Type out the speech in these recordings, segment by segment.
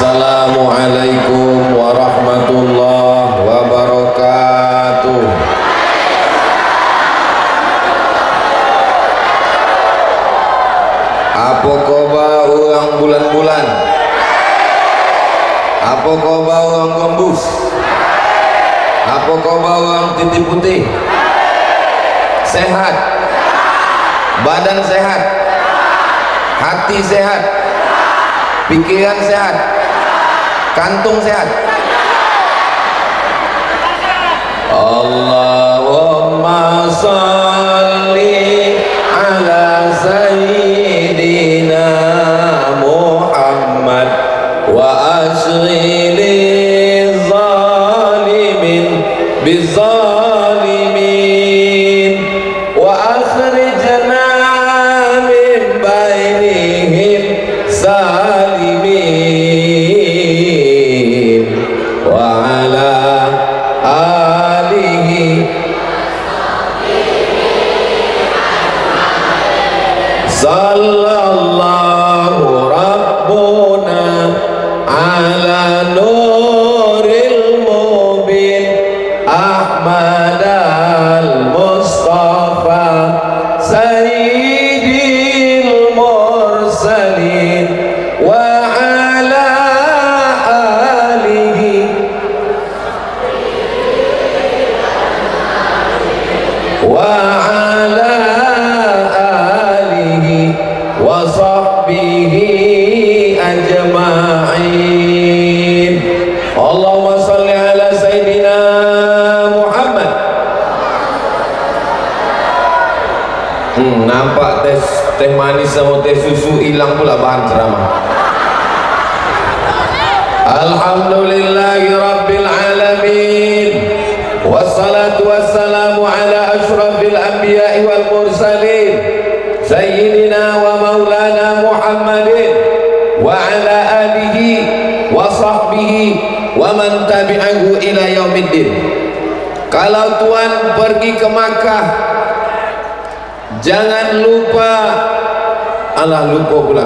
Assalamualaikum warahmatullahi wabarakatuh. Apa khabar orang bulan-bulan? Apa khabar orang gembus? Apa khabar orang titik putih? Sehat? Badan sehat? Hati sehat? Pikiran sehat? Kantung sehat? Allahumma salli ala sayyidina Muhammad wa ashghili zalimin bizalimin wa akhrijna min bainihim salimin wa ala alihi sallallahu rabbuna ala nuril mubin Ahmad al-Mustafa sayyidil mursalin wa ala alihi wa ala alihi wa sahbihi ajma'in. Allahumma salli ala sayyidina Muhammad. Nampak teh manis sama teh susu hilang pula bahan ceramah. Alhamdulillahi rabbil alamin. Wassalatu wassalamu ala ashrafil anbiya'i wal mursalin sayyidina wa maulana Muhammadin wa ala alihi wa sahbihi wa man tabi'ahu ila yaumiddin. Kalau tuan pergi ke Makkah, jangan lupa, lupa pula.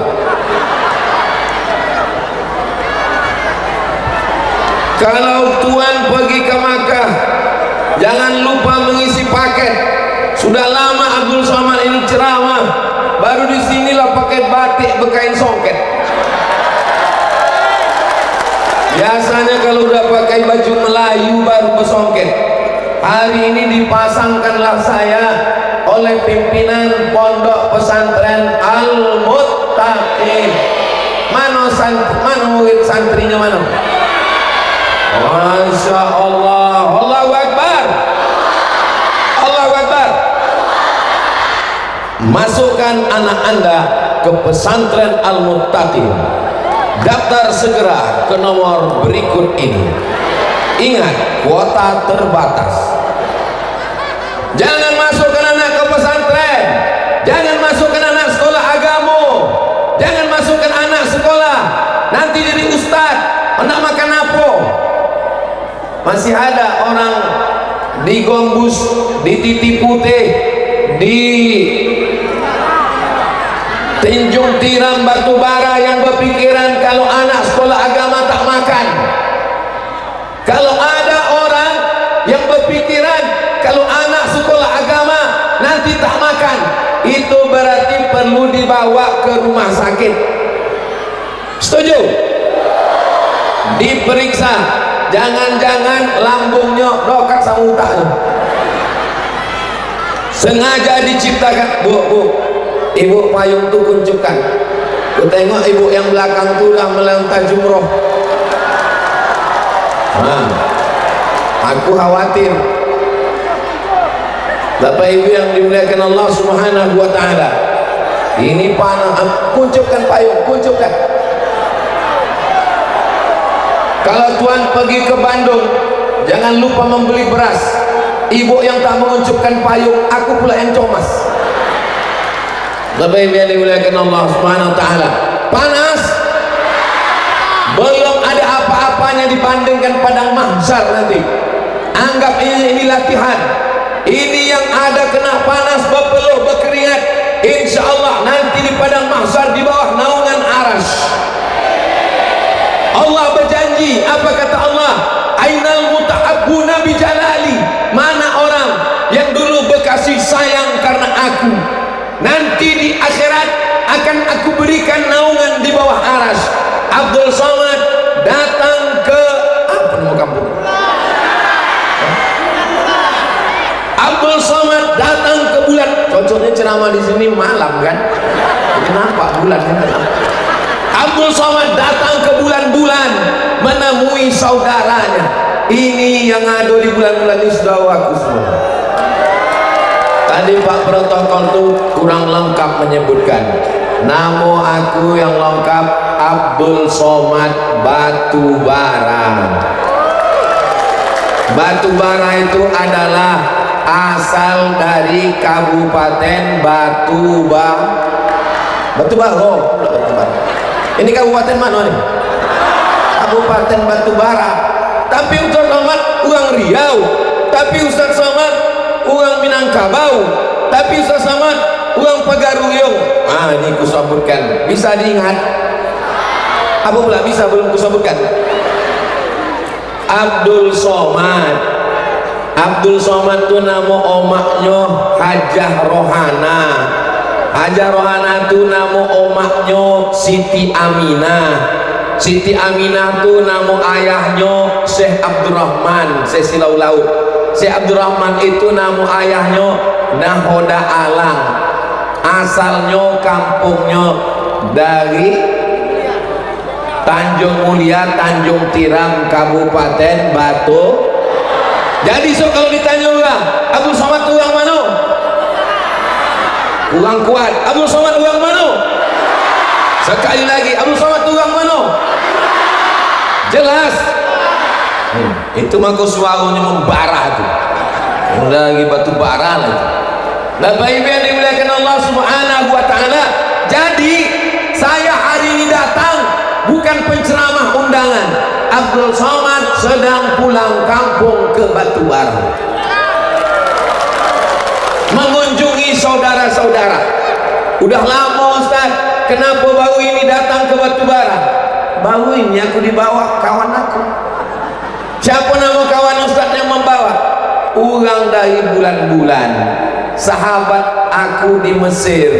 Kalau tuan pergi ke Makkah, jangan lupa mengisi paket. Sudah lama Abdul Somad ini ceramah, baru disinilah paket batik berkain songket. Biasanya kalau udah pakai baju Melayu baru bersongket. Hari ini dipasangkanlah saya oleh pimpinan Pondok Pesantren Al-Muttaqin. Mana murid santrinya mana? Masya Allah. Allahu Akbar. Allahu Akbar. Masukkan anak anda ke pesantren Al-Muttaqin. Daftar segera ke nomor berikut ini. Ingat, kuota terbatas. Jangan masukkan anak ke pesantren, jangan masukkan anak sekolah agama, jangan masukkan anak sekolah nanti jadi ustad, hendak makan apa. Masih ada orang di Gombus, di Titik Putih, di Tanjung Tiram Batubara yang berpikiran kalau anak sekolah agama tak makan. Kalau ada orang yang berpikiran kalau anak sekolah agama nanti tak makan, itu berarti perlu dibawa ke rumah sakit. Setuju? Diperiksa, jangan-jangan lambungnya dokat sama utaknya. Sengaja diciptakan. Bu, ibu payung tuh kuncupkan. Ku tengok ibu yang belakang tuh udah melangkah jumroh. Aku khawatir. Bapak ibu yang dimuliakan Allah Subhanahu wa ta'ala, ini panas. Kuncupkan payung, kuncupkan. Kalau tuan pergi ke Bandung, jangan lupa membeli beras. Ibu yang tak menguncupkan payung, aku pula yang comas. Bapak ibu yang dimuliakan Allah Subhanahu wa ta'ala, panas. Belum ada apa-apanya dibandingkan padang mahsyar nanti. Anggap ini latihan. Ini yang ada kena panas, berpeluh, berkeringat. Insya Allah nanti di padang mahsyar di bawah naungan arasy Kenapa kata Allah, ainal muta'abbuna bi jalali? Mana orang yang dulu berkasih sayang karena aku, nanti di akhirat akan aku berikan naungan di bawah aras. Abdul Somad datang ke apa nama kampung? Abdul Somad datang ke bulan. Cocoknya ceramah di sini malam kan? Kenapa bulan kan? Abdul Somad datang ke bulan-bulan menemui saudaranya. Ini yang ada di bulan-bulan ini, saudaraku semua. Tadi Pak protokol tuh kurang lengkap menyebutkan nama aku yang lengkap, Abdul Somad Batubara. Batubara itu adalah asal dari Kabupaten Batubara. Ini kabupaten mana nih? Kabupaten Batubara. Tapi Ustaz Somad orang Riau, tapi Ustaz Somad orang Minangkabau, tapi Ustaz Somad orang Pagaruyung. Ini kusebutkan, bisa diingat? Apa pula bisa belum kusebutkan? Abdul Somad. Abdul Somad itu nama omaknya Hajah Rohana. Hajah Rohana itu nama omaknya Siti Aminah. Siti Aminah itu nama ayahnya Syekh Abdurrahman, Syekh Silau-Laut. Syekh Abdurrahman itu nama ayahnya Nahoda Alang. Asalnya kampungnya dari Tanjung Mulia, Tanjung Tiram, Kabupaten Batu. Jadi kalau ditanya orang, Abdul Somad itu orang mana? Orang kuat. Abdul Somad orang mana? Sekali lagi, Abdul Somad itu orang mana? Jelas. Itu maka suaranya membara itu. Lagi batu bara itu. Nah, baik yang dimuliakan Allah Subhanahu wa taala. Jadi, saya hari ini datang bukan penceramah undangan. Abdul Somad sedang pulang kampung ke Batubara, mengunjungi saudara-saudara. Udah lama Ustaz, kenapa baru ini datang ke Batubara? Baru ini aku dibawa kawan aku. Siapa nama kawan Ustaz yang membawa? Orang dari bulan-bulan, sahabat aku di Mesir,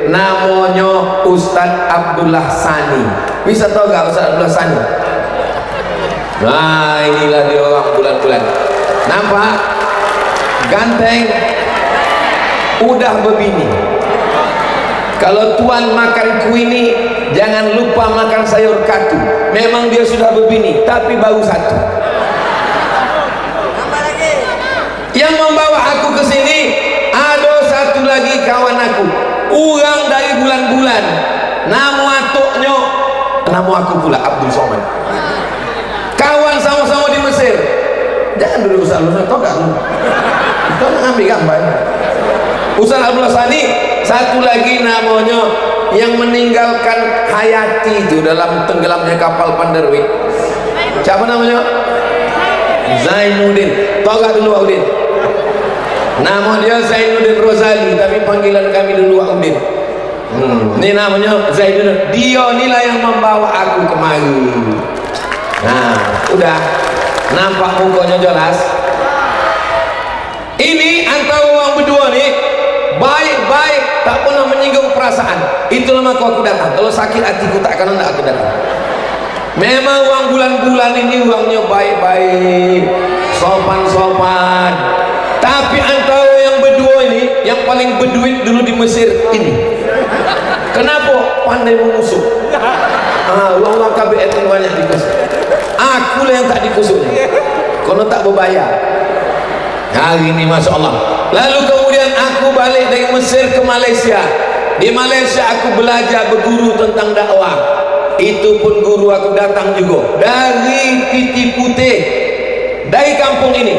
namanya Ustaz Abdullah Sani. Bisa tahu gak Ustaz Abdullah Sani? Nah, inilah dia orang bulan-bulan. Nampak? Ganteng, udah berbini. Kalau tuan makan kuini, jangan lupa makan sayur katu. Memang dia sudah berbini, tapi baru satu. Yang membawa aku ke sini ada satu lagi kawan aku, orang dari bulan-bulan. Nama atuknya, nama aku pula Abdul Somad. Kawan sama-sama di Mesir. Jangan dulu Ustaz Abdul Somad, tahu gak? Kita ambil gambar. Ustaz Abdullah Sani, satu lagi namanya yang meninggalkan hayati itu dalam tenggelamnya kapal Panderwit. Siapa namanya? Zainuddin. Tahu gak dulu Udin? Nama dia Zainuddin Rozali, tapi panggilan kami dulu Udin. Ini namanya Zainuddin. Dia inilah yang membawa aku kemari. Nah, udah nampak mukanya jelas. Ini antara orang berdua nih baik-baik, tak pernah menyinggung perasaan. Itulah maka aku datang. Kalau sakit hatiku tak akan aku datang. Memang uang bulan-bulan ini uangnya baik-baik, sopan-sopan. Tapi antara yang berdua ini, yang paling berduit dulu di Mesir ini. Kenapa? Pandai mengusuk. Uang-uang KBR yang banyak dikusuk. Aku lah yang tak dikusuknya. Kalau tak berbayar. Hari ini Masya Allah. Lalu kemudian aku balik dari Mesir ke Malaysia. Di Malaysia aku belajar berguru tentang dakwah. Itu pun guru aku datang juga dari Piti Putih, dari kampung ini.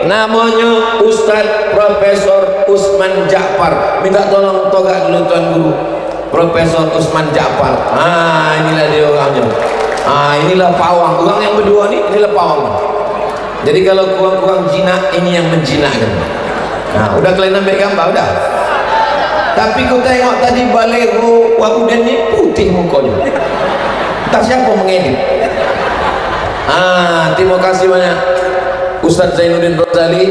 Namanya Ustadz Profesor Usman Ja'far. Minta tolong toga dulu Tuan Guru. Profesor Usman Ja'far. Inilah dia orangnya. Inilah pawang. Orang yang berdua nih, inilah pawang. Jadi kalau kurang-kurang jinak, ini yang menjinakkan. Nah, udah kalian ambil gambar, udah. Tapi kau tengok tadi balero Wahudan ini putih mukanya. Tak siapa mengedit. Terima kasih banyak Ustadz Zainuddin Rozali,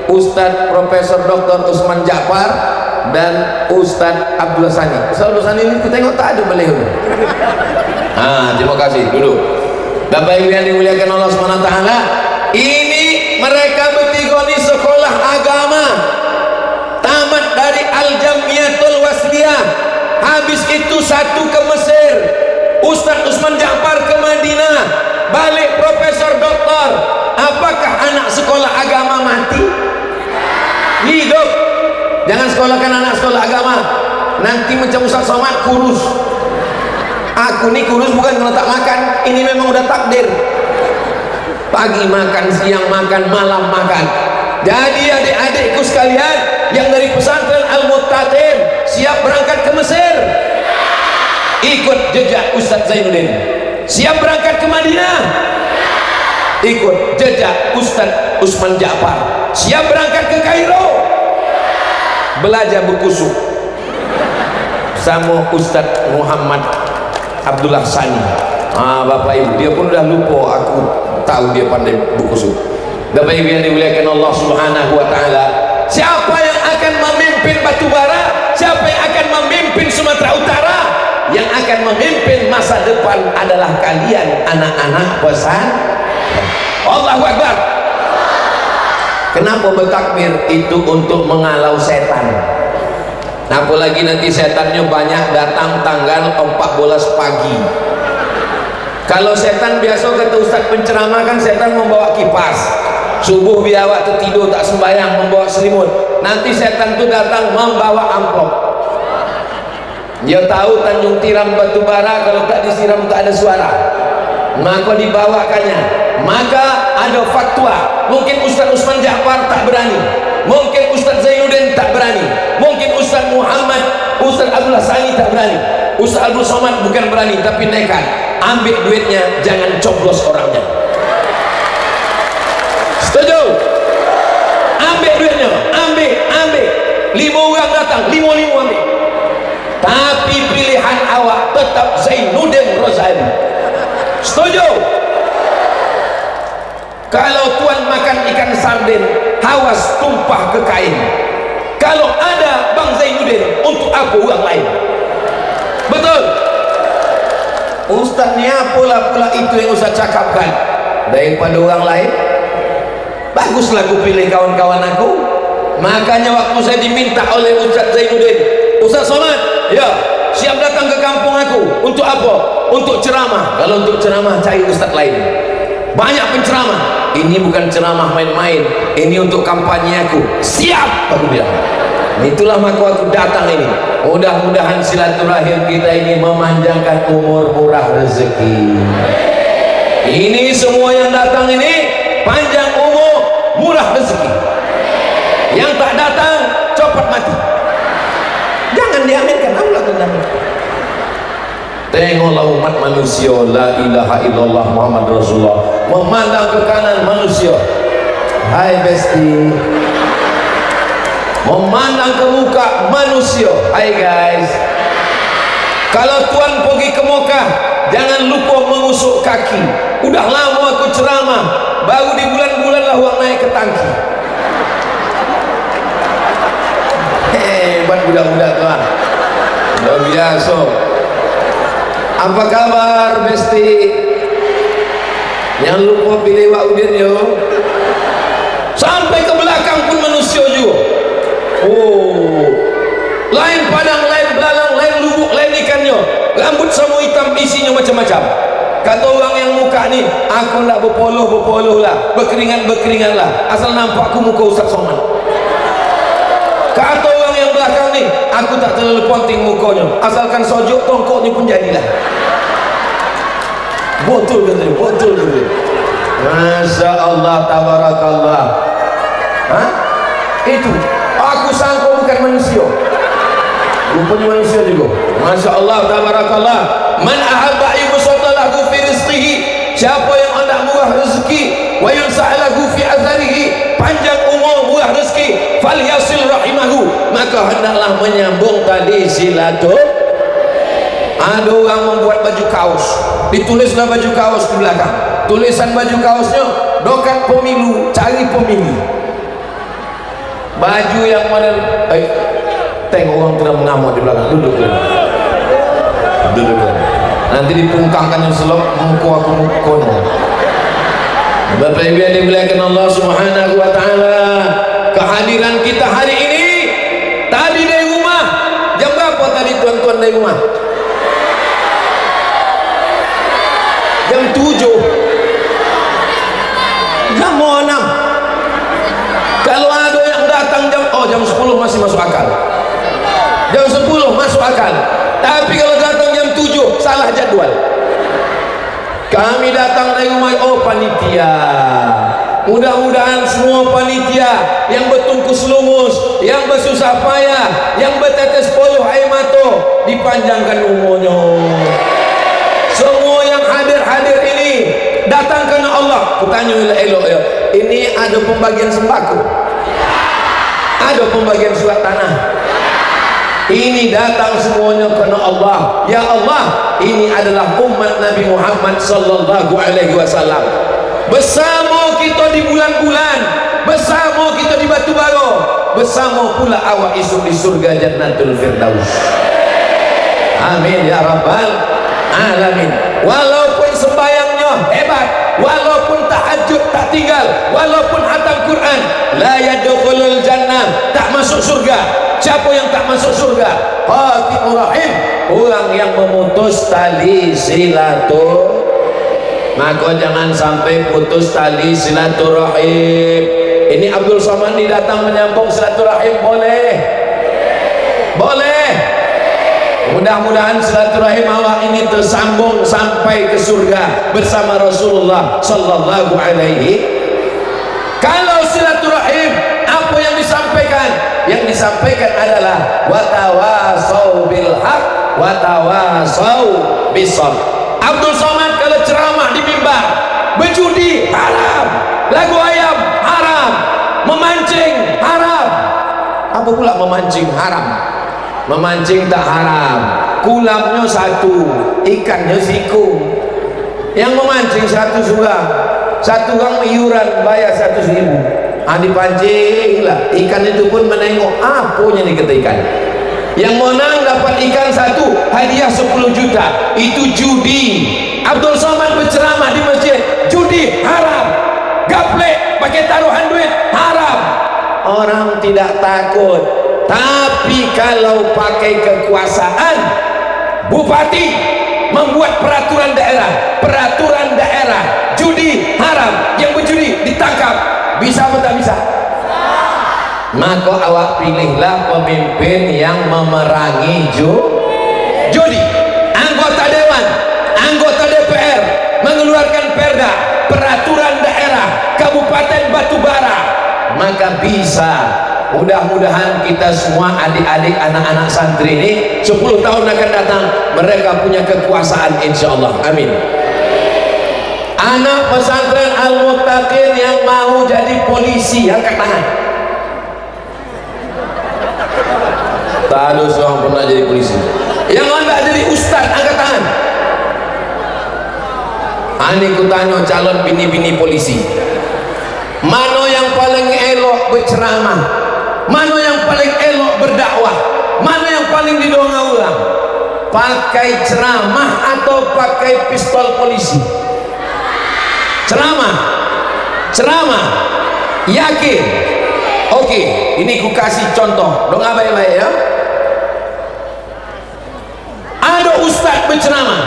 Ustadz Profesor Dr. Usman Ja'far, dan Ustadz Abdullah Sani. Ustadz Abdullah Sani ini kita tengok tak ada beliau. Terima kasih. Duduk. Bapak Ibu yang dimuliakan Allah SWT, ini mereka bertiga ni sekolah agama, tamat dari Al-Jamiatul Wasliyah, habis itu satu ke Mesir, Ustadz Usman Ja'far ke Madinah, balik Profesor Doktor. Apakah anak sekolah agama mati? Hidup. Jangan sekolahkan anak sekolah agama, nanti macam Ustaz Somad kurus. Aku ni kurus bukan karena tak makan, ini memang udah takdir. Pagi makan, siang makan, malam makan. Jadi adik-adikku sekalian yang dari pesantren Al-Muttatim siap berangkat ke Mesir, ikut jejak Ustadz Zainuddin. Siap berangkat ke Madinah, ikut jejak Ustadz Usman Ja'far. Siap berangkat ke Kairo, belajar berkusuk sama Ustadz Muhammad Abdullah Sani. Bapak Ibu, dia pun udah lupa, aku tahu dia pandai berkusuk. Bapak Ibu yang dimuliakan Allah Subhanahu wa taala, siapa yang akan memimpin Batubara? Siapa yang akan memimpin Sumatera Utara? Yang akan memimpin masa depan adalah kalian, anak-anak pesantren. Allahu Akbar. Kenapa bertakbir? Itu untuk mengalau setan. Apalagi nanti setannya banyak datang tanggal 14 pagi. Kalau setan biasa kata Ustaz penceramah kan setan membawa kipas. Subuh biar waktu tidur tak sembahyang membawa selimut. Nanti setan tu datang membawa amplop. Dia tahu Tanjung Tiram Batubara kalau tak disiram tak ada suara, maka dibawakannya. Maka ada fatwa, mungkin Ustaz Usman Ja'far tak berani, mungkin Ustaz Zainuddin tak berani, mungkin Ustaz Muhammad, Ustaz Abdullah Sani tak berani, Ustaz Abdul Somad bukan berani tapi nekat. Ambil duitnya, jangan coblos orangnya. Setuju? Ambil duitnya, ambil 5 orang datang, 5 ambil. Tapi pilihan awak tetap Zainuddin Rozali. Setuju? Kalau tuan makan ikan sarden, hawas tumpah ke kain. Kalau ada Bang Zainuddin, untuk apa orang lain? Betul? Ustaz ni apalah pula itu yang Ustaz cakapkan daripada orang lain? Baguslah aku pilih kawan-kawan aku. Makanya waktu saya diminta oleh Ustaz Zainuddin, Ustaz Somad, ya, siap datang ke kampung aku. Untuk apa? Untuk ceramah. Kalau untuk ceramah cari ustaz lain. Banyak penceramah. Ini bukan ceramah main-main, ini untuk kampanye aku. Siap, aku bilang. Itulah maka aku datang ini. Mudah-mudahan silaturahim kita ini memanjangkan umur, murah rezeki. Ini semua yang datang ini panjang umur, murah rezeki. Yang tak datang copot mati. Jangan diaminkan, Allah tenang. Tengoklah umat manusia, la ilaha illallah Muhammad Rasulullah, memandang ke kanan manusia, hai besti, memandang ke muka manusia, hai guys. Kalau tuan pergi ke Mekah, jangan lupa mengusuk kaki. Udah lama aku ceramah, baru di bulan-bulan lah orang naik ke tangki. Hebat budak-budak tuan, udah biasa. Apa kabar besti? Jangan lupa pilih Wak Udin yo. Sampai ke belakang pun manusia juga. Oh, lain padang, lain belalang, lain lubuk, lain ikannya. Rambut sama hitam, isinya macam-macam. Kata orang yang muka ni, aku nak berpoloh lah, berkeringat lah, asal nampak aku muka Ustaz Somad. Kata orang yang belakang ni, aku tak terlalu penting mukanya, asalkan sojok tongkoknya pun jadilah. Betul ke? Betul ke? Masya Allah, tabarakallah. Hah? Itu aku sangka bukan manusia, rupanya manusia juga. Masya Allah, tabarakallah. Man ahabba yubsatalahu fi rizqihi, siapa yang hendak murah rezeki, wa yunsa'alahu fi azarihi, panjang umur murah rezeki, falyasil rahimahu, maka hendaklah menyambung tali silaturahim. Ada orang membuat baju kaos, ditulislah baju kaos di belakang, tulisan baju kaosnya dokan pemilu, cari pemilu. Baju yang model tengok orang tidak mengamuk di belakang, duduk nanti dipungkangkan yang selok muka aku mukono. Bapak Ibu yang dimuliakan Allah Subhanahu wa taala, kehadiran kita hari ini tadi dari rumah jam berapa tadi tuan-tuan dari rumah? Jam 7, jam 6. Kalau ada yang datang jam 10 masih masuk akal, jam 10 masuk akal. Tapi kalau datang jam 7 salah jadwal. Kami datang dari rumah, panitia. Mudah-mudahan semua panitia yang bertungkus lumus, yang bersusah payah, yang bertetes poluh air mata, dipanjangkan umurnya. Semua yang hadir ini datang karena Allah. Kutanya elok ya, ini ada pembagian sembako, ada pembagian surat tanah. Ini datang semuanya karena Allah. Ya Allah, ini adalah umat Nabi Muhammad sallallahu alaihi wasallam. Bersama kita di bulan-bulan, bersama kita di batu bara, bersama pula awak esok di surga Jannatul Firdaus. Amin ya rabbal alamin. Walaupun sembayangnya hebat, walaupun tahajud tak tinggal, walaupun hatam Quran, la yadkhulul jannah, tak masuk surga. Siapa yang tak masuk surga? Qati'ur rahim, orang yang memutus tali silaturahim. Maka jangan sampai putus tali silaturahim. Ini Abdul Somad datang menyambung silaturahim, boleh? Boleh. Mudah-mudahan silaturahim awak ini tersambung sampai ke surga bersama Rasulullah sallallahu alaihi. Kalau silaturahim, apa yang disampaikan? Yang disampaikan adalah watawasau bil haq watawasau bisabr. Abdul Somad kalau ceramah di mimbar, berjudi haram, lagu ayam haram, memancing haram. Apa pula memancing haram? Memancing tak haram, kulamnya satu, ikannya sikung. Yang memancing satu surang, satu orang iuran bayar 100.000. Dipancing lah, ikan itu pun menengok apanya nih kata ikan. Yang menang dapat ikan satu, hadiah 10 juta. Itu judi. Abdul Somad berceramah di masjid, judi haram, gaplek pakai taruhan duit haram. Orang tidak takut. Tapi kalau pakai kekuasaan, bupati membuat peraturan daerah, judi haram, yang berjudi ditangkap. Bisa atau tak bisa? Maka awak pilihlah pemimpin yang memerangi judi. Anggota dewan, anggota DPR mengeluarkan perda, peraturan daerah Kabupaten Batubara, maka bisa. Mudah-mudahan kita semua adik-adik anak-anak santri ini 10 tahun akan datang mereka punya kekuasaan insyaallah. Amin. Anak pesantren Al-Muttaqin yang mau jadi polisi angkat tangan. Tak ada seorang pernah jadi polisi. Yang hendak jadi ustaz angkat tangan. Ani kutanya calon bini-bini polisi, mana yang paling elok berceramah, mana yang paling elok berdakwah, mana yang paling didongeng ulang, pakai ceramah atau pakai pistol polisi? Ceramah, yakin? Oke, ini ku kasih contoh, dong baik-baik ya. Ada ustaz berceramah,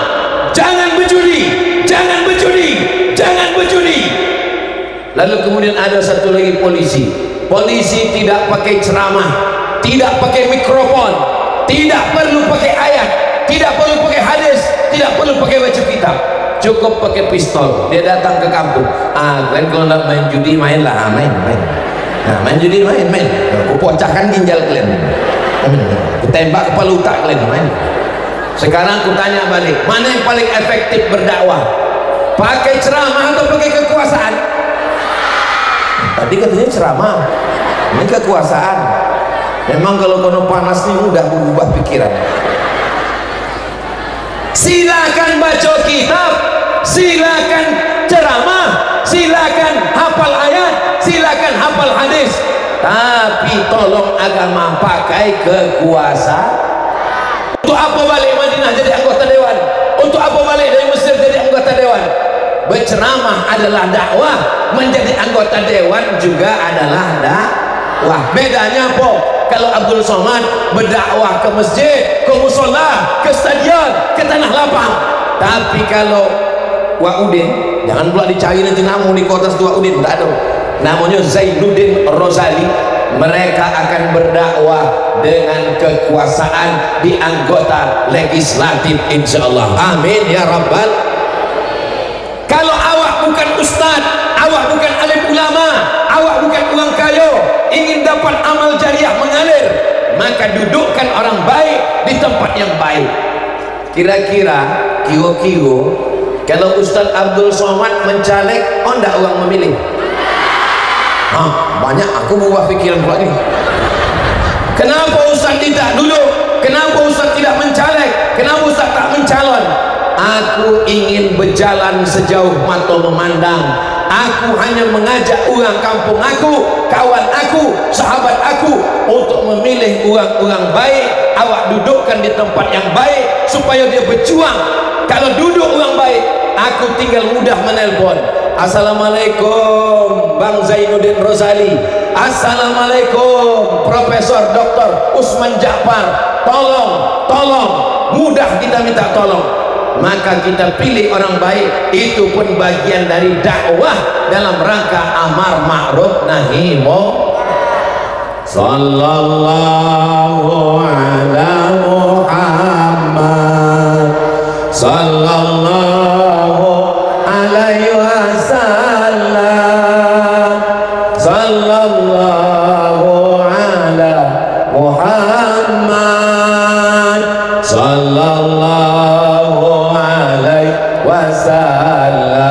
jangan berjudi, jangan berjudi, jangan berjudi. Lalu kemudian ada satu lagi polisi tidak pakai ceramah, tidak pakai mikrofon, tidak perlu pakai ayat, tidak perlu pakai hadis, tidak perlu pakai baca kitab, cukup pakai pistol. Dia datang ke kampung, kalian kalau nak main judi mainlah, main. Nah, main judi main. Aku pecahkan ginjal kalian, aku tembak kepala otak kalian, main. Sekarang aku tanya balik, mana yang paling efektif berdakwah? Pakai ceramah atau pakai kekuasaan? Tadi katanya ceramah, ini kekuasaan. Memang kalau kono panas ini mudah berubah pikiran. Silakan baca kitab, silakan ceramah, silakan hafal ayat, silakan hafal hadis, tapi tolong agama pakai kekuasaan. Untuk apa balik Madinah jadi anggota dewan? Untuk apa balik dari Mesir jadi anggota dewan? Berceramah adalah dakwah, menjadi anggota dewan juga adalah dakwah. Bedanya apa? Kalau Abdul Somad berdakwah ke masjid, ke musola, ke stadion, ke tanah lapang. Tapi kalau Wa'udin, jangan pula dicari nanti namu di kota Wa'udin, tak ada. Namanya Zainuddin Rozali. Mereka akan berdakwah dengan kekuasaan di anggota legislatif insyaallah. Amin ya rabbal. Kalau awak bukan ustaz, awak bukan alim ulama, awak bukan orang kaya, ingin dapat amal jariah mengalir, maka dudukkan orang baik di tempat yang baik. Kira-kira kiro-kiro kalau Ustaz Abdul Somad mencaleg, ndak orang memilih? Banyak aku berubah pikiran pula ni. Kenapa Ustaz tidak duduk? Kenapa Ustaz tidak mencaleg? Kenapa Ustaz tak mencalon? Aku ingin berjalan sejauh mata memandang. Aku hanya mengajak orang kampung aku, kawan aku, sahabat aku untuk memilih orang-orang baik. Awak dudukkan di tempat yang baik supaya dia berjuang. Kalau duduk orang baik, aku tinggal mudah menelpon. Assalamualaikum Bang Zainuddin Rozali, Assalamualaikum Profesor Dr. Usman Ja'far, tolong, mudah kita minta tolong. Maka kita pilih orang baik. Itu pun bagian dari dakwah dalam rangka amar ma'ruf nahi munkar. Sallallahu ala Muhammad, sallallahu alaihi wasallam, sallallahu ala Muhammad, sallallahu alaihi wasallam.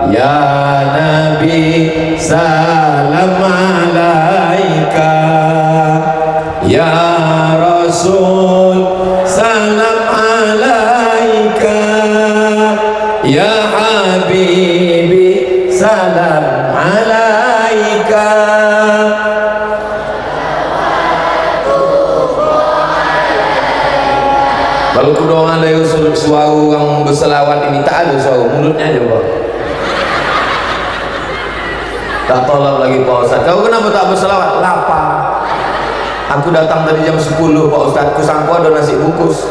Ya Nabi salam alaika, ya Rasul salam alaika, ya Habibi salam alaika. Kalau kudongan dari suara orang berselawat ini tak ada suara, mulutnya aja Pak. Tak tolak lagi Pak Ustaz. Kau kenapa tak berselawat? Lapar. Aku datang tadi jam 10 Pak Ustaz, kusangka ada nasi bungkus.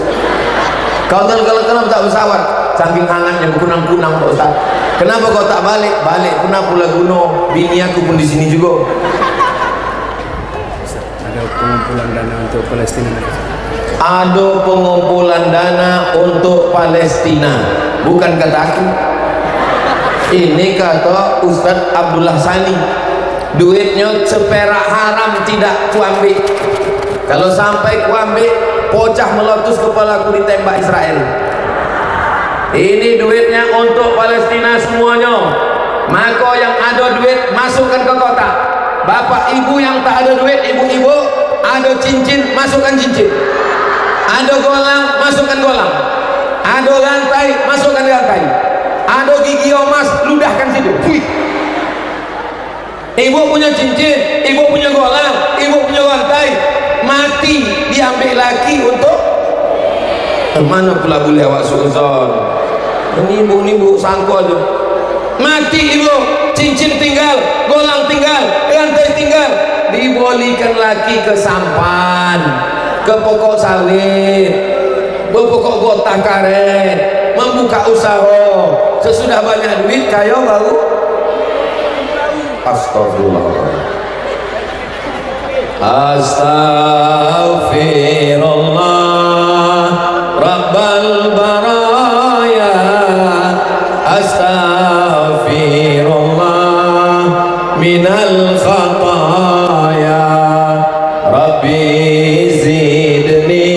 Kau tahu kalau kenapa tak berselawat? Saking hangatnya kunang-kunang Pak Ustaz. Kenapa kau tak balik? Balik pun aku laguno, bini aku pun di sini juga. Ada pengumpulan dana untuk Palestina. Ada pengumpulan dana untuk Palestina. Bukan kata aku. Ini kata Ustaz Abdullah Sani. Duitnya seperak haram tidak kuambil. Kalau sampai kuambil, pocah meletus kepala aku ditembak Israel. Ini duitnya untuk Palestina semuanya. Maka yang ada duit masukkan ke kotak. Bapak ibu yang tak ada duit, ibu-ibu ada cincin, masukkan cincin. Ada golang, masukkan golang. Ada rantai, masukkan rantai. Ada gigi emas, ludahkan situ. Ibu punya cincin, ibu punya golang, ibu punya rantai, mati diambil lagi untuk mana pula boleh awak suzon. Ini ibu sangkul tu. Mati ibu, cincin tinggal, golang tinggal, rantai tinggal, dibolikan lagi ke sampan, ke pokok sawit, ke pokok gotang karet, membuka usaha. Sesudah banyak duit kaya baru astagfirullah. Astaghfirullah Rabbal baraya, astaghfirullah minal khataya, Rabbi zidni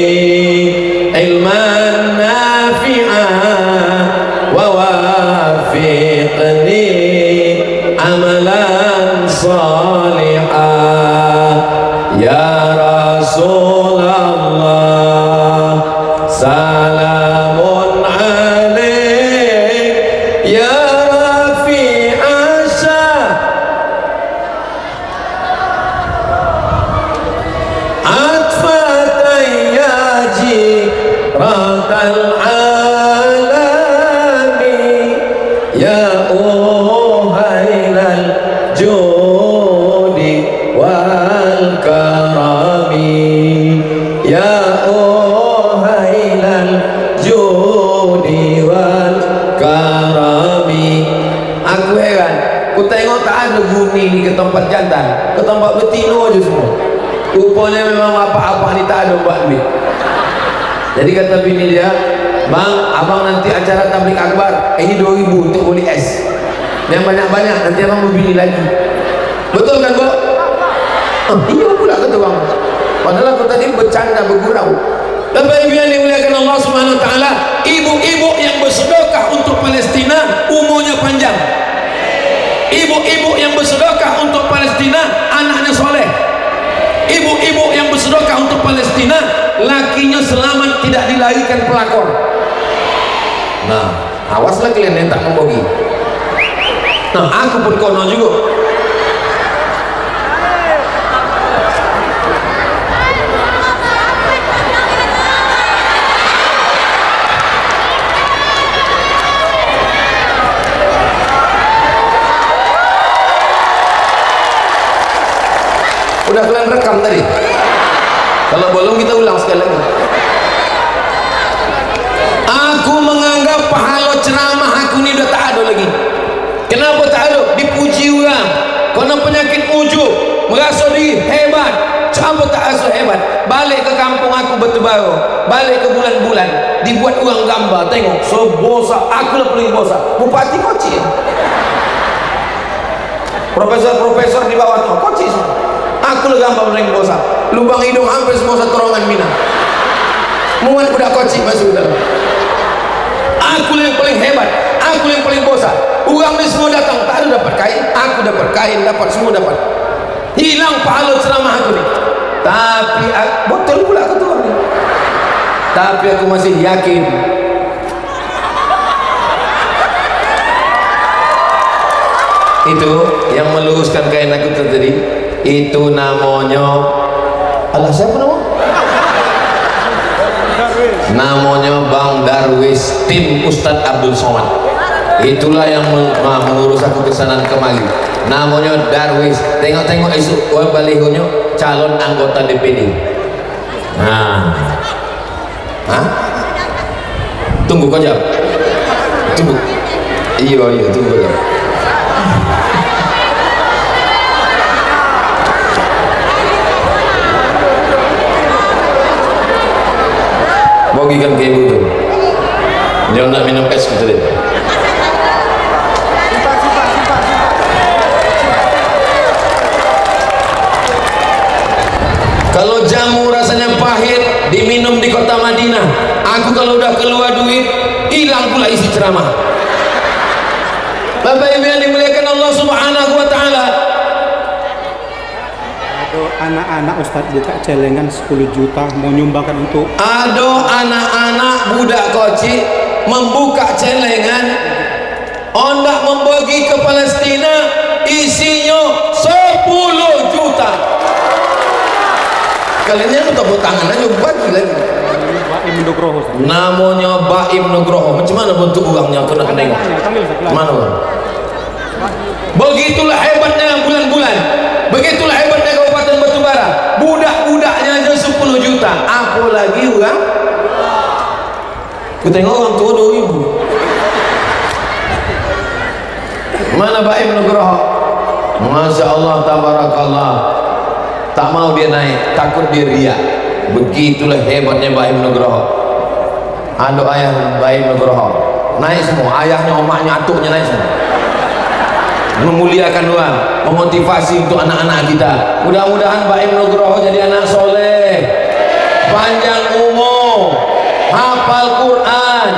ilman nafi'an wa wafiqni amalan salihah. Ya Rasulullah salamun alaik ya ada guni ni ke tempat jantan, ke tempat betino aja semua. Rupanya memang apa-apa ni tak ada buat duit. Jadi kata bini dia, bang, abang nanti acara tablik akbar, ini 2000 untuk beli es yang banyak-banyak, nanti abang berbini lagi. Betul kan, Bu? Iya pula kata bang. Padahal aku tadi bercanda, bergurau. Bapak Ibu yang dimuliakan Allah Subhanahu wa taala, ibu-ibu yang bersedekah untuk Palestina umurnya panjang. Ibu-ibu yang bersedekah untuk Palestina anaknya soleh. Ibu-ibu yang bersedekah untuk Palestina lakinya selamat, tidak dilahirkan pelakor. Nah, awaslah kalian yang tak membogi. Nah, aku pun kono juga. Udah kalian rekam tadi? Kalau belum kita ulang sekali lagi. Aku menganggap pahala ceramah aku ni udah tak ada lagi. Kenapa tak ada? Dipuji orang. Karena penyakit ujub, merasa diri hebat. Kenapa tak rasa hebat? Balik ke kampung aku Batu Baru, balik ke bulan-bulan, dibuat orang gambar. Tengok, sebosak. Aku lah paling bosak. Bupati Kochi. Profesor-profesor di bawah tu Kochi semua. Aku lah gambar paling bosak. Lubang hidung hampir semua setorongan Minang. Muat budak Kochi masuk dalam. Aku yang paling hebat, aku yang paling bosan. Orang ni semua datang, tak ada dapat kain, aku dapat kain, dapat semua dapat. Hilang pahala ceramah aku ni. Tapi betul pula kata orang ni. Tapi aku masih yakin. Itu yang meluruskan kain aku tadi. Itu namanya, alah siapa nama? Namanya Bang Darwis, tim Ustadz Abdul Somad. Itulah yang mengurus aku ke sana kemari. Namanya Darwis. Tengok-tengok isu balihonya calon anggota DPD. Nah, tunggu kau jawab. Tunggu. Iya tunggu kau jawab. Bagikan ke ibu tu. Dia nak minum es gitu deh. Kalau jamu rasanya pahit diminum di kota Madinah. Aku kalau udah keluar duit hilang pula isi ceramah. Bapak Ibu yang dimuliakan Allah Subhanahu wa taala. Anak-anak Ustadz buka celengan 10 juta mau nyumbangkan untuk. Ada anak-anak budak Kochi membuka celengan hendak membagi ke Palestina, isinya 10 juta. Kalian tepuk tangan aja bagi lagi. Baim Nugroho. Namanya Baim Nugroho. Macam mana bentuk orangnya? Aku nak tengok. Mana orang? Begitulah hebatnya bulan-bulan. Begitulah hebatnya Kabupaten Batubara. Budak-budaknya aja 10 juta. Apa lagi orang? Aku tengok orang tua 2000. Mana Baim Nugroho? Masya Allah, tabarakallah. Tak mau dia naik, takut dia riak. Begitulah hebatnya Baim Nugroho. Ada ayah Baim Nugroho naik semua, ayahnya, omaknya, atuknya naik semua. Memuliakan orang, memotivasi untuk anak-anak kita. Mudah-mudahan Baim Nugroho jadi anak soleh, panjang umur, hafal Quran,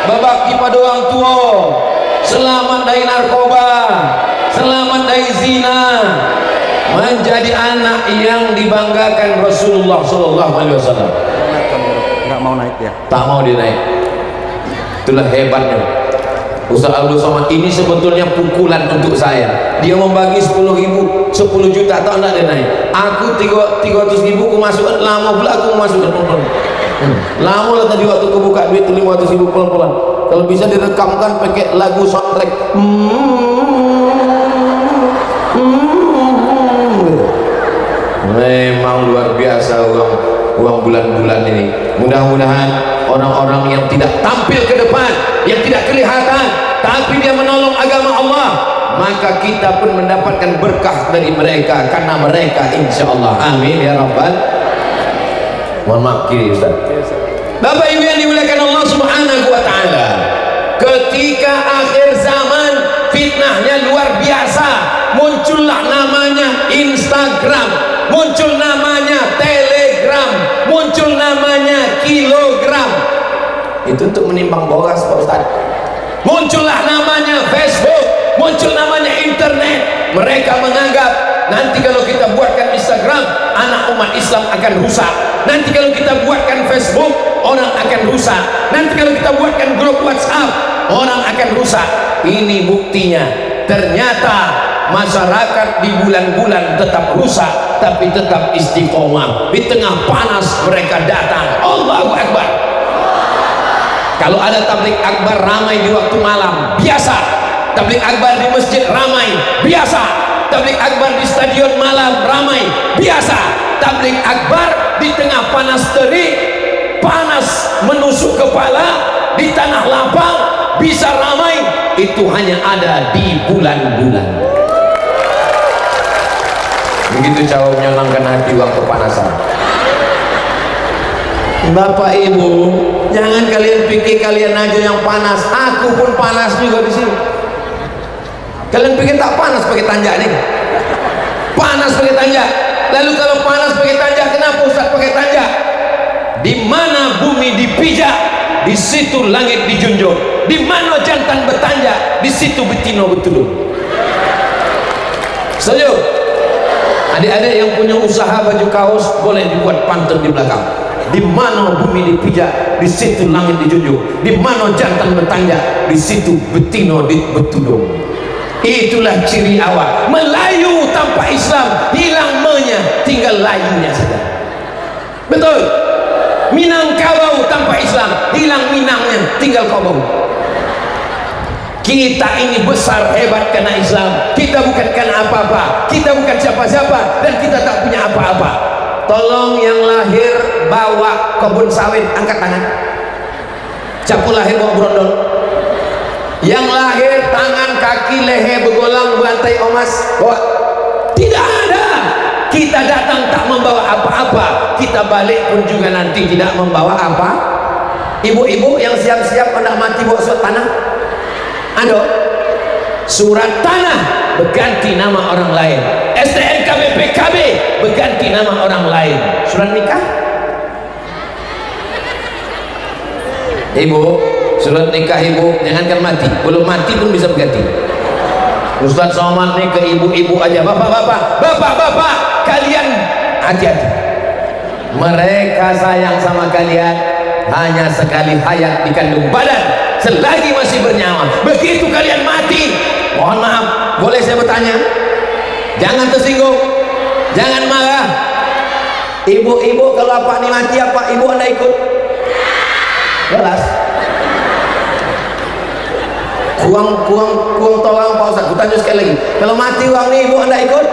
berbakti pada orang tua, selamat dari narkoba, selamat dari zina, menjadi anak yang dibanggakan Rasulullah SAW. Nggak mau naik ya? Tak mau dia naik. Itulah hebatnya Ustaz Abdul Somad. Ini sebetulnya pukulan untuk saya. Dia membagi 10.000, 10 juta atau enggak dia naik. Aku 300.000 aku masukkan, lama pula aku masukkan. Lama lah tadi waktu aku buka duit 500.000 pelan-pelan. Kalau bisa direkamkan pakai lagu soundtrack. Memang luar biasa uang bulan-bulan ini. Mudah-mudahan orang-orang yang tidak tampil ke depan, yang tidak kelihatan, tapi dia menolong agama Allah, maka kita pun mendapatkan berkah dari mereka karena mereka, insya Allah. Amin ya rabbal. Mohon maaf kiri Ustaz. Bapak Ibu yang dimuliakan Allah Subhanahu wa taala, ketika akhir zaman fitnahnya luar biasa, muncullah namanya Instagram, muncul namanya Telegram, muncul namanya kilogram. Itu untuk menimbang boras Pak Ustaz. Muncullah namanya Facebook, muncul namanya internet. Mereka menganggap nanti kalau kita buatkan Instagram, anak umat Islam akan rusak. Nanti kalau kita buatkan Facebook, orang akan rusak. Nanti kalau kita buatkan grup WhatsApp, orang akan rusak. Ini buktinya. Ternyata masyarakat di bulan-bulan tetap rusak, tapi tetap istiqomah. Di tengah panas mereka datang. Allahu Akbar. Kalau ada tablik akbar ramai di waktu malam, biasa. Tablik akbar di masjid ramai, biasa. Tablik akbar di stadion malam ramai, biasa. Tablik akbar di tengah panas terik, panas menusuk kepala, di tanah lapang bisa ramai. Itu hanya ada di bulan-bulan. Begitu cara menyenangkan hati waktu panasan. Bapak Ibu, jangan kalian pikir kalian aja yang panas. Aku pun panas juga di sini. Kalian pikir tak panas pakai tanjak nih? Panas pakai tanjak. Lalu kalau panas pakai tanjak, kenapa Ustaz pakai tanjak? Di mana bumi dipijak, di situ langit dijunjung. Di mana jantan bertanjak, di situ betino betulung. Setuju? Adik-adik yang punya usaha baju kaos boleh dibuat pantun di belakang. Di mana bumi dipijak, di situ langit dijunjung. Di mana jantan bertanjak, di situ betino betulung. Itulah ciri awal. Melayu tanpa Islam, hilang menya, tinggal layunya saja. Betul. Minangkabau tanpa Islam, hilang minangnya, tinggal kobau. Kita ini besar hebat karena Islam. Kita bukan karena apa-apa. Kita bukan siapa-siapa, dan kita tak punya apa-apa. Tolong yang lahir bawa kebun sawit, angkat tangan. Siapa lahir bawa brondol? Yang lahir tangan, kaki, leher begolang, bantai omas, bawa? Tidak ada. Kita datang tak membawa apa-apa, kita balik pun juga nanti tidak membawa apa. Ibu-ibu yang siap-siap hendak mati bawa surat tanah, ada surat tanah berganti nama orang lain. STNK BPKB berganti nama orang lain. Surat nikah, ibu, surat nikah ibu, jangankan mati, belum mati pun bisa berganti. Ustaz Somad nih ke ibu-ibu aja, bapak-bapak, kalian hati-hati. Mereka sayang sama kalian hanya sekali hayat di kandung badan, selagi masih bernyawa. Begitu kalian mati, mohon maaf, boleh saya bertanya? Jangan tersinggung, jangan marah. Ibu-ibu kalau apa nih mati, apa ibu anda ikut? Jelas. Kuang tolong Pak Ustaz, tanya sekali lagi. Kalau mati uang nih ibu anda ikut?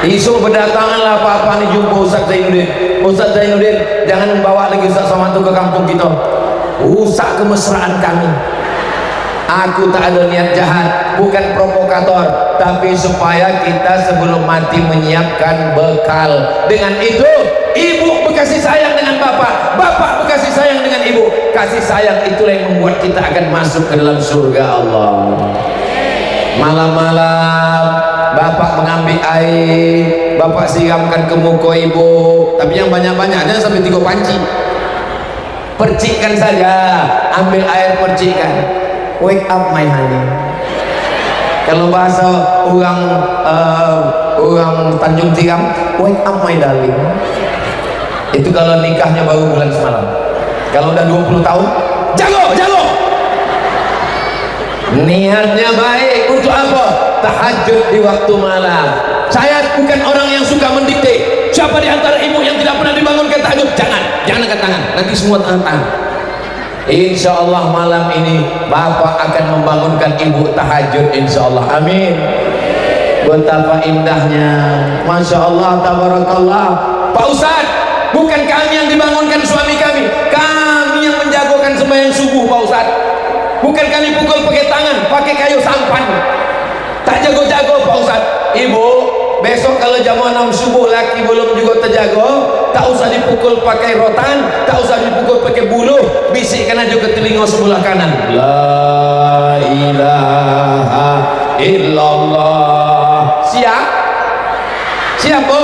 Isu berdatanganlah apa-apa nih jumpa Ustaz Zainuddin. Ustaz Zainuddin, jangan membawa lagi Ustaz Somad ke kampung kita. Rusak kemesraan kami. Aku tak ada niat jahat, bukan provokator, tapi supaya kita sebelum mati menyiapkan bekal. Dengan itu, ibu berkasih sayang dengan bapak, bapak berkasih sayang dengan ibu. Kasih sayang itulah yang membuat kita akan masuk ke dalam surga Allah. Malam-malam bapak mengambil air, bapak siramkan ke muka ibu, tapi yang banyak-banyak, jangan sampai 3 panci. Percikkan saja, ambil air percikkan. Wake up my honey. Kalau bahasa orang Tanjung Tiram, wake up my darling. Itu kalau nikahnya baru bulan semalam. Kalau udah 20 tahun, jago. Niatnya baik untuk apa? Tahajud di waktu malam. Saya bukan orang yang suka mendikte. Siapa di antara ibu yang tidak pernah dibangunkan tahajud? Jangan angkat tangan. Nanti semua tangan. Insya Allah malam ini bapak akan membangunkan ibu tahajud, insya Allah. Amin. Betapa indahnya, masya Allah, tabarakallah. Pak Ustadz, bukan kami yang dibangunkan suami kami yang menjagokan sembahyang subuh Pak Ustadz. Bukan akan dipukul pakai tangan, pakai kayu sampan. Tak jago-jago Pak Ustaz. Ibu, besok kalau jam 6 subuh laki belum juga terjaga, tak usah dipukul pakai rotan, tak usah dipukul pakai buluh, bisikkan aja ke telinga sebelah kanan. La ilaha illallah. Siap? Siap, Bu?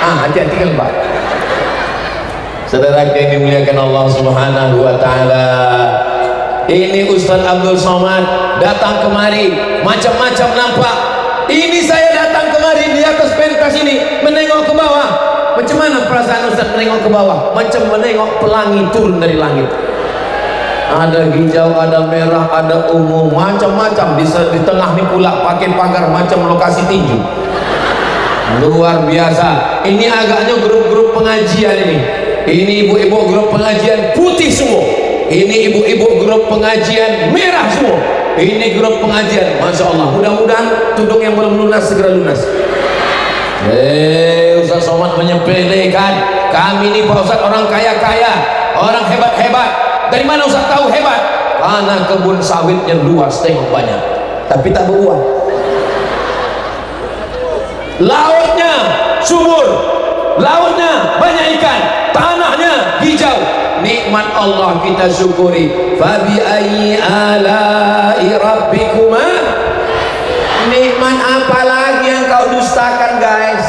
Hati-hati kan, Pak. Saudara yang dimuliakan Allah Subhanahu wa taala. Ini Ustaz Abdul Somad datang kemari, macam-macam nampak. Ini saya datang kemari di atas pentas ini, menengok ke bawah. Macam mana perasaan Ustaz menengok ke bawah? Macam menengok pelangi turun dari langit. Ada hijau, ada merah, ada ungu, macam-macam. Di tengah ni pula pakai pagar macam lokasi tinju. Luar biasa. Ini agaknya grup-grup pengajian ini. Ini ibu-ibu grup pengajian putih semua. Ini ibu-ibu grup pengajian merah semua. Ini grup pengajian, Masya Allah. Mudah-mudahan tudung yang belum lunas segera lunas. Ustaz Somad menyepelekan. Kami ini Pak Ustaz orang kaya-kaya, orang hebat-hebat. Dari mana Ustaz tahu hebat? Karena kebun sawitnya luas, tengok banyak, tapi tak berbuah. Lautnya subur, lautnya banyak ikan, tanahnya hijau. Nikmat Allah kita syukuri. Fabi ayyi ala'i rabbikuma. Nikmat apa lagi yang kau dustakan, guys?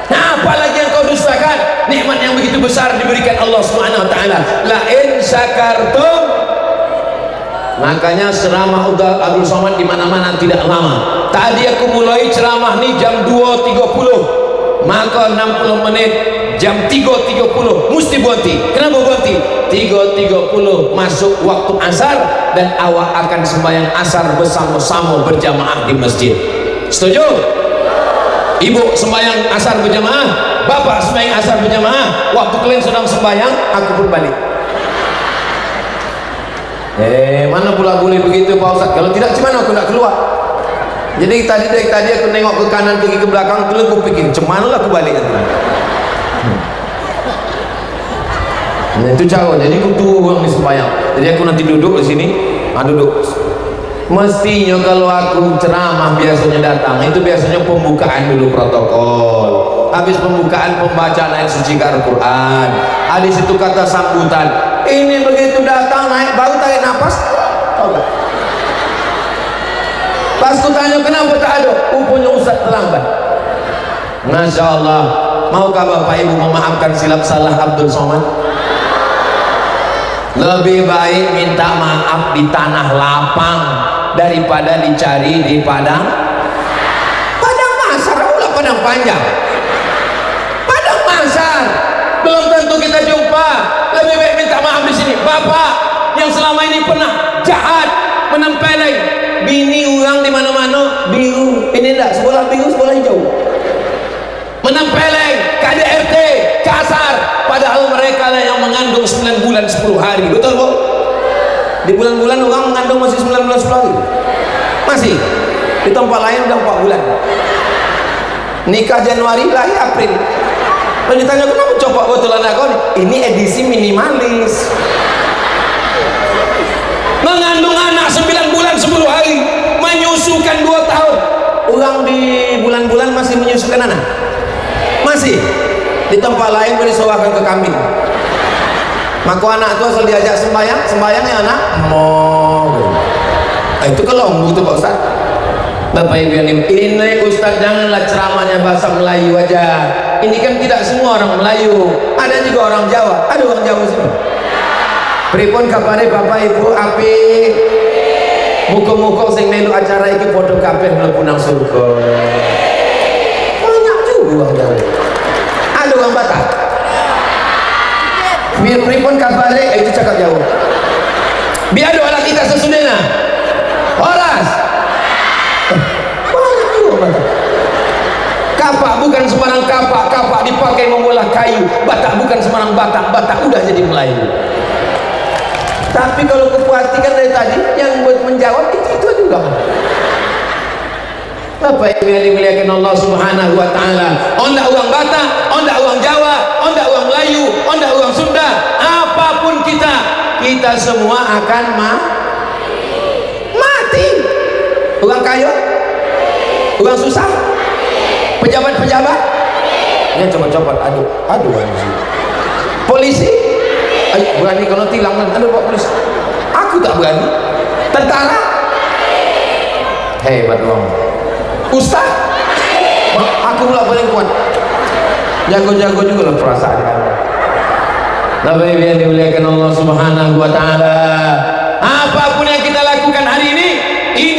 Apa lagi yang kau dustakan? Nikmat yang begitu besar diberikan Allah Subhanahu wa taala. La in syakartum. Makanya ceramah Abdul Somad di mana-mana tidak lama. Tadi aku mulai ceramah nih jam 2.30. Maka 60 menit jam 3.30 mesti berhenti. Kenapa berhenti? 3.30 masuk waktu asar dan awak akan sembahyang asar bersama-sama berjamaah di masjid. Setuju? Ibu sembahyang asar berjamaah, bapak sembahyang asar berjamaah. Waktu kalian sedang sembahyang, aku pun balik. Mana pula boleh begitu Pak Ustaz? Kalau tidak, gimana aku nak keluar? Jadi dari tadi aku nengok ke kanan, pergi ke belakang, terus aku pikir, cemana lah aku balik nanti. Nah, itu cara. Jadi aku tunggu orang di sembahyang. Jadi aku nanti duduk di sini, duduk. Mestinya kalau aku ceramah biasanya datang, itu biasanya pembukaan dulu protokol. Habis pembukaan pembacaan ayat suci Al-Quran. Habis itu kata sambutan. Ini begitu datang naik baru tarik nafas. Pas ku tanya kenapa tak ada? Rupanya Ustaz terlambat. Masya Allah. Maukah Bapak Ibu memaafkan silap salah Abdul Somad? Lebih baik minta maaf di tanah lapang daripada dicari di padang mahsyar. Ulah padang panjang, padang mahsyar belum tentu kita jumpa. Lebih baik minta maaf di sini. Bapak yang selama ini pernah jahat, menempeleng bini orang di mana-mana, biru ini enggak, sekolah biru sekolah hijau, menempeleng KDRT kasar, padahal mereka lah yang mengandung 9 bulan 10 hari. Betul Bu? Di bulan-bulan orang mengandung masih 9 bulan 10 hari, masih. Di tempat lain udah 4 bulan. Nikah Januari, lahir April. Lalu ditanya kenapa coba betul anak kau? Ini edisi minimalis. Mengandung anak 9 bulan 10 hari, menyusukan 2 tahun. Orang di bulan-bulan masih menyusukan anak, masih. Di tempat lain boleh disewakan ke kambing. Maka anak itu asal diajak sembahyangnya anak itu kelombu itu Pak Ustaz. Bapak Ibu yang ini Ustaz, janganlah ceramahnya bahasa Melayu aja. Ini kan tidak semua orang Melayu, ada juga orang Jawa. Ada orang Jawa sini. Pripun kabare Bapak Ibu api? Muka-muka sing melu acara iki padha kabeh mlebu nang surga. Banyak juga orang Jawa. Ada orang Batak. Biar pripun kabare itu cakap Jawa. Biar doa kita sesudahnya. Horas. Banyak juga Batak. Kapak bukan sembarang kapak, kapak dipakai mengolah kayu. Batak bukan sembarang Batak, Batak udah jadi Melayu. Tapi kalau keperhatikan dari tadi yang buat menjawab itu juga. Bapak Ibu yang dimuliakan Allah Subhanahu wa taala. Onda orang Batak, onda orang Jawa, onda orang Melayu, onda orang Sunda, apapun kita semua akan Orang susah? Pejabat-pejabat? Ya coba-coba, aduh polisi? Ayo berani kalau tilang, aduh Pak polisi. Aku tak berani. Tentara? Hebat dong. Ustaz? Aku pula paling kuat. Jago-jago juga lah perasaan kamu. Tapi yang dimuliakan Allah Subhanahu wa Ta'ala, apapun yang kita lakukan hari ini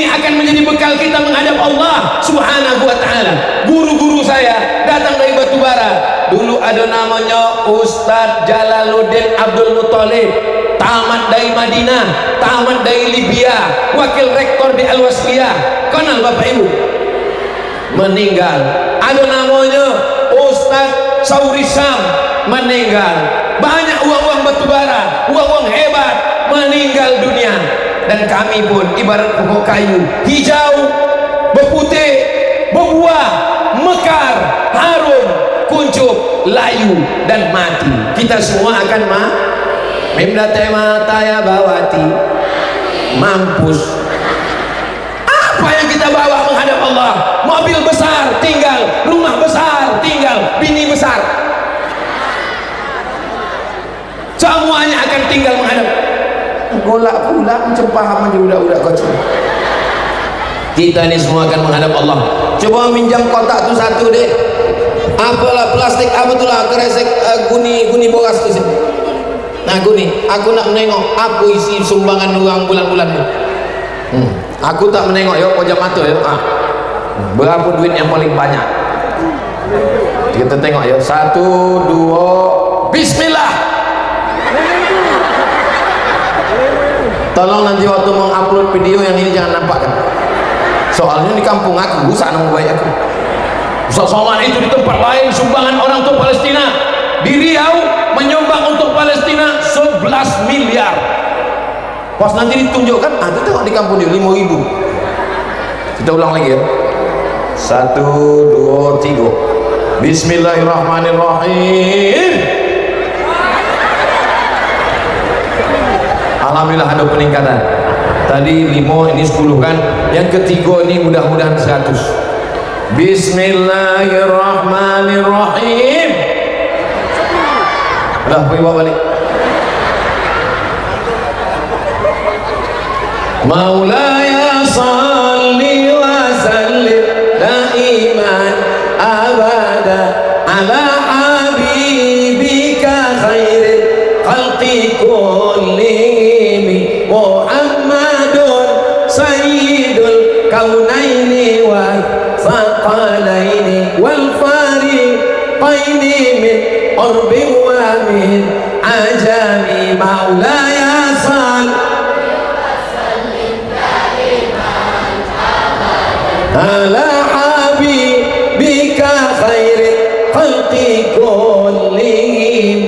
akan menjadi bekal kita menghadap Allah Subhanahu wa Ta'ala. Guru-guru saya datang dari Batubara. Dulu ada namanya Ustadz Jalaluddin Abdul Muttalib, tamat dari Madinah, tamat dari Libya, wakil rektor di Al-Wasliyah. Kenal Bapak Ibu? Meninggal. Ada namanya Ustadz Sauri Sam, meninggal. Banyak uang-uang Batubara, uang-uang hebat meninggal dunia. Dan kami pun ibarat pokok kayu, hijau, berputih, berbuah, mekar, harum, kuncup, layu, dan mati. Kita semua akan memdate mata ya bawati, mampus. Apa yang kita bawa menghadap Allah? Mobil besar tinggal, rumah besar tinggal, bini besar, semuanya akan tinggal menghadap. Golak pula mencempah aja udah kocok. Kita ini semua akan menghadap Allah. Coba minjam kotak tu satu deh. Apalah plastik, apa tu lah kresek guni boras tu sini. Nah guni, aku nak menengok apa isi sumbangan orang bulan-bulan ni. Aku tak menengok yo pojok mata yo. Berapa duit yang paling banyak? Kita tengok yo. 1, 2, Bismillah. Tolong nanti waktu mengupload video yang ini jangan nampakkan. Soalnya di kampung aku, usah nama baik aku. Ustaz Somad itu di tempat lain sumbangan orang untuk Palestina. Di Riau menyumbang untuk Palestina 11 miliar. Pas nanti ditunjukkan, itu tengok di kampung dia 5.000. Kita ulang lagi ya. 1, 2, 3. Bismillahirrahmanirrahim. Alhamdulillah ada peningkatan. Tadi 5, ini 10 kan. Yang ketiga ini mudah-mudahan 100. Bismillahirrahmanirrahim. Udah pergi bawa balik. Maulaya salli wa sallim daiman abada ala habibika khairil khalqi kullihim Muhammadun sayyidul kaunaini wa faqalaini wal fariqaini min urbin wa min ajami maulaya ala habibika khairil khalqi kullihim.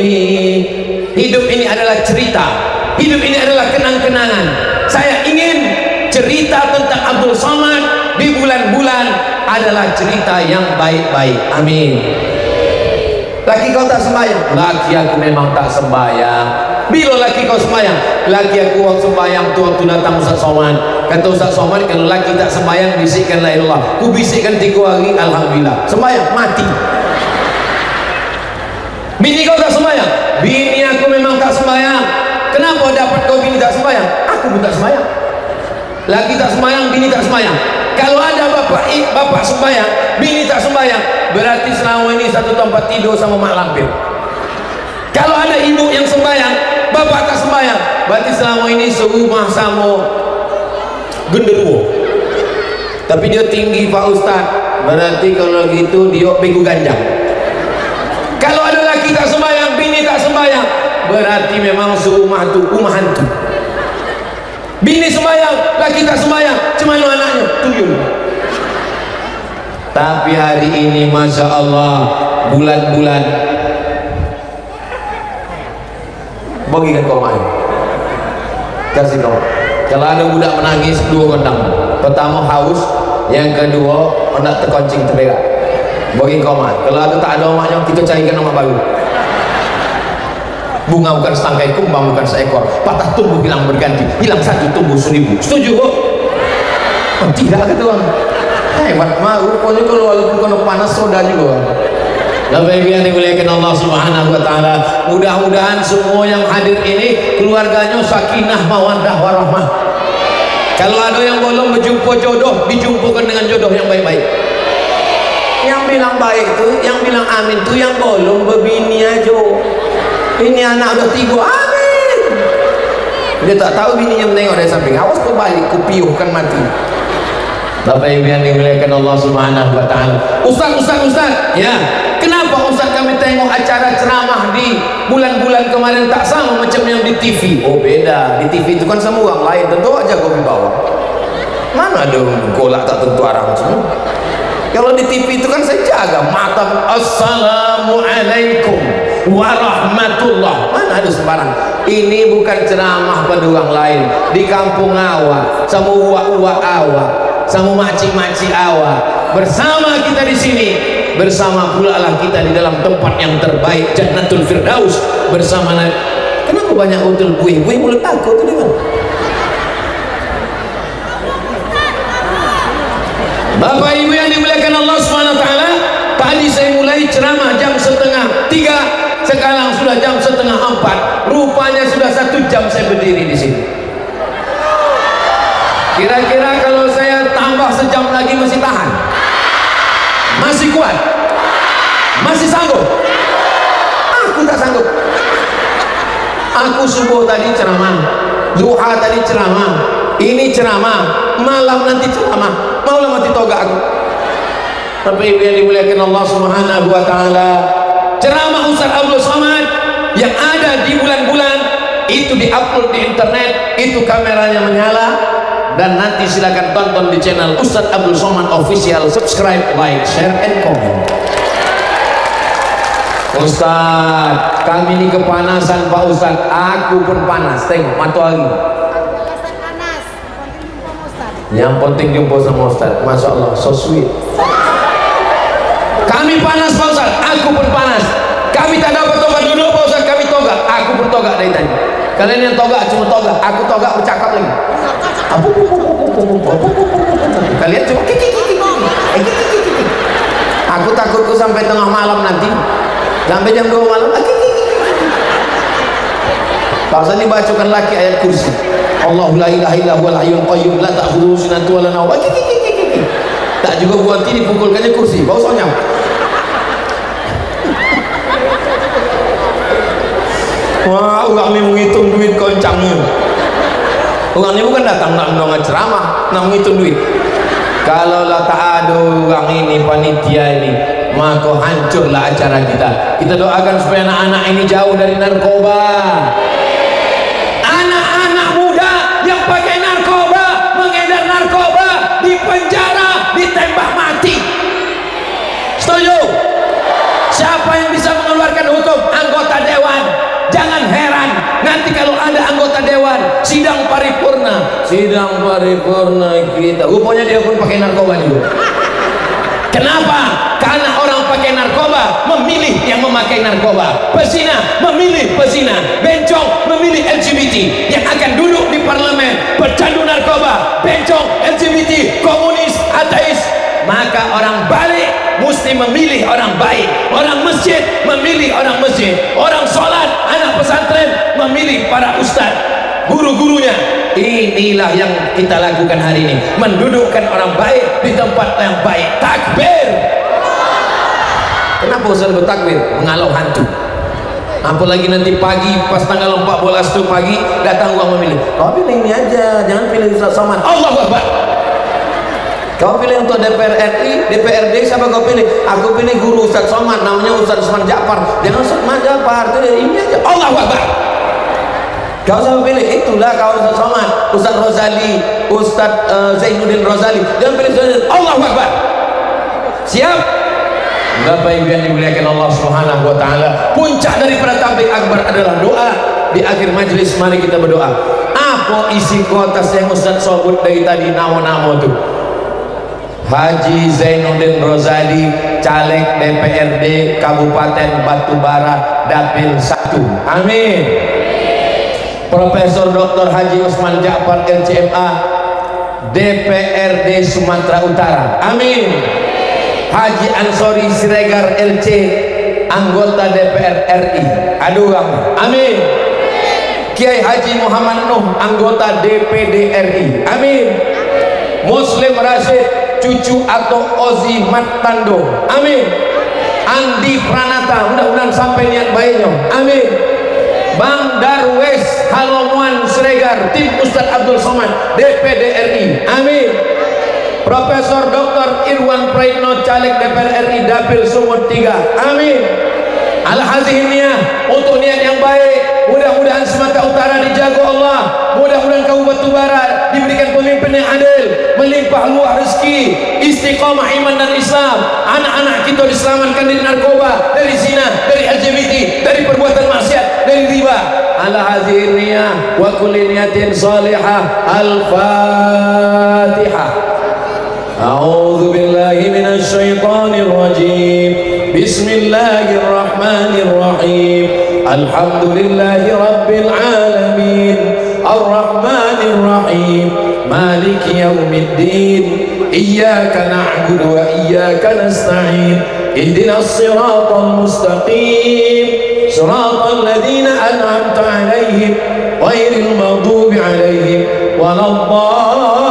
Hidup ini adalah cerita, hidup ini adalah kenang-kenangan. Saya ingin cerita tentang Abdul Somad di bulan-bulan adalah cerita yang baik-baik. Amin. Laki kau tak sembahyang? Laki aku memang tak sembahyang. Bila laki kau sembahyang? Laki aku waktu sembahyang tu waktu datang Ustaz Somad. Kata Ustaz Somad, kalau laki tak sembahyang bisikkan la ilallah. Ku bisikkan 3 hari, alhamdulillah. Sembahyang mati. Bini kau tak sembahyang? Bini aku memang tak sembahyang. Kenapa dapat kau bini tak sembahyang? Aku pun tak sembahyang. Laki tak sembahyang, bini tak sembahyang. Kalau ada bapak sembahyang, bini tak sembahyang, berarti selama ini satu tempat tidur sama mak lampir. Kalau ada ibu yang sembahyang, bapak tak sembahyang, berarti selama ini serumah sama genderuwo. Tapi dia tinggi Pak Ustaz, berarti kalau gitu dia bego ganjang. Kalau ada laki tak sembahyang, bini tak sembahyang, berarti memang serumah tu rumah hantu. Bini sembahyang, laki tak sembahyang, cuma anaknya tuyul. Tapi hari ini Masya Allah, bulan-bulan bagikan kau main, kasih kau. Kalau ada budak menangis 2 kondang. Pertama haus, yang kedua hendak terkoncing terberak. Bagi kau main. Kalau ada tak ada omaknya, kita carikan omak baru. Bunga bukan setangkai, kumbang bukan seekor, patah tumbuh hilang berganti, hilang satu tumbuh 1000. Setuju kok? Oh, tidak kata orang. Hebat mah rupanya kalau walaupun kena panas soda juga. Bapak Ibu yang dimuliakan Allah Subhanahu wa taala, mudah-mudahan semua yang hadir ini keluarganya sakinah mawaddah warahmah. Kalau ada yang belum berjumpa jodoh, dijumpukan dengan jodoh yang baik-baik. Yang bilang baik tuh, yang bilang amin tuh yang belum berbini aja. Ini anak udah 3, amin. Dia tak tahu bininya menengok dari samping, awas kau balik, kau piuh kan mati. Bapak Ibu yang dimuliakan Allah Subhanahu wa taala. Ustaz, ya. Kenapa Ustaz kami tengok acara ceramah di bulan-bulan kemarin tak sama macam yang di TV? Oh beda, di TV itu kan semua orang lain, tentu aja kau di bawah. Mana ada golak tak tentu arah macam. Kalau di TV itu kan saya jaga mata. Assalamualaikum warahmatullah. Mana ada sembarang. Ini bukan ceramah pada orang lain. Di kampung awak, sama uak-uak awak, sama makcik-makcik awak. Bersama kita di sini, bersama pula lah kita di dalam tempat yang terbaik, Jannatul Firdaus bersama Nabi. Kenapa banyak hotel buih mulut aku tu di mana? Bapak Ibu yang dimuliakan Allah Subhanahu wa taala, tadi saya mulai ceramah jam 2:30, sekarang sudah jam 3:30. Rupanya sudah 1 jam saya berdiri di sini. Kira-kira kalau saya tambah sejam lagi masih tahan? Masih kuat? Masih sanggup? Aku tak sanggup. Aku subuh tadi ceramah, duha tadi ceramah, ini ceramah, malam nanti ceramah. Maulah mati toga aku. Tapi yang dimuliakan Allah Subhanahu wa taala, ceramah Ustaz Abdul Somad yang ada di bulan-bulan itu diupload di internet, itu kameranya menyala, dan nanti silakan tonton di channel Ustaz Abdul Somad Official. Subscribe, like, share, and comment. Ustaz, kami ini kepanasan Pak Ustaz. Aku pun panas, tengok mata lagi. Yang penting jumpa sama Ustaz. Masya Allah, so sweet. Kami panas Pak Ustaz, aku pun panas. Kami tak dapat toga dulu Pak Ustaz, kami toga. Aku pun toga dari tadi. Kalian yang toga cuma toga, aku toga bercakap lagi. Kalian cuma aku takutku sampai tengah malam nanti, sampai jam 2 malam. Pak Ustaz dibacakan lagi ayat kursi. Allahu la ilaha illa huwal hayyul qayyum la ta'khudhuhu sinatun wa la nawm. Tak juga buat ini pukulkannya kursi, bau sonya. Wah, orang ni menghitung duit koncangnya. Orang ni bukan datang nak mendongeng ceramah, nak menghitung duit. Kalau lah tak ada orang ini, panitia ini, maka hancurlah acara kita. Kita doakan supaya anak-anak ini jauh dari narkoba. Pakai narkoba, mengedar narkoba, di penjara, ditembak mati. Setuju? Siapa yang bisa mengeluarkan hukum? Anggota dewan. Jangan heran nanti kalau ada anggota dewan sidang paripurna kita, rupanya dia pun pakai narkoba juga. Kenapa? Karena orang pakai narkoba memilih yang memakai narkoba, pezina memilih pezina, bencong memilih LGBT. Yang akan duduk di parlemen bercandu narkoba, bencong, LGBT, komunis, ateis. Maka orang balik mesti memilih orang baik, orang masjid memilih orang masjid, orang sholat, anak pesantren memilih para ustaz, guru-gurunya. Inilah yang kita lakukan hari ini, mendudukkan orang baik di tempat yang baik. Takbir. Kenapa Ustaz bertakbir? Mengalau hantu. Apalagi nanti pagi pas tanggal 14 itu pagi datang orang memilih, kau pilih ini aja, jangan pilih Ustaz Somad. Allahu Akbar. Kau pilih untuk DPR RI, DPRD, siapa kau pilih? Aku pilih guru Ustaz Somad, namanya Ustaz Usman Ja'far. Jangan Ustaz Usman Ja'far, ini aja. Allahu Akbar. Kau siapa pilih? Itulah kau Ustaz Somad, Ustaz Rozali, Ustaz Zainuddin Rozali. Jangan pilih Ustaz. Allahu Akbar. Siap? Bapak Ibu yang dimuliakan Allah Subhanahu wa taala, puncak daripada tablik akbar adalah doa. Di akhir majelis mari kita berdoa. Apa isi kotas yang Ustaz sebut dari tadi nama-nama itu? Haji Zainuddin Rozali, caleg DPRD Kabupaten Batubara Dapil 1. Amin. Profesor Dr. Haji Usman Ja'far LCMA, DPRD Sumatera Utara. Amin. Haji Ansori Siregar LC, anggota DPR RI. Aduh, amin. Kiai Haji Muhammad Nuh, anggota DPD RI. Amin. Muslim Rashid, cucu atau Ozi Matando. Amin. Andi Pranata, mudah-mudahan sampai niat baiknya. Amin. Bang Darwes Halomuan Siregar, tim Ustadz Abdul Somad, DPD RI. Amin. Profesor Dr. Irwan Praitno, caleg DPR RI Dapil Sumut 3. Amin. Al-Hazimiyah, untuk niat yang baik, mudah-mudahan Sumatera Utara dijaga Allah, mudah-mudahan Kabupaten Batubara diberikan pemimpin yang adil, melimpah luas rezeki, istiqamah iman dan Islam, anak-anak kita diselamatkan dari narkoba, dari zina, dari LGBT, dari perbuatan maksiat, dari riba. Al-Hazimiyah wa kulli niyatin salihah. Al-Fatihah. A'udzu billahi minasy syaithanir rajim. Bismillahirrahmanirrahim. Alhamdulillahi rabbil alamin. Ar-Rahmanir Rahim. Maliki yaumiddin. Iyyaka na'budu wa iyyaka nasta'in. Ihdinas siratal mustaqim. Siratal ladzina an'amta 'alaihim ghairil maghdubi 'alaihim waladdallin.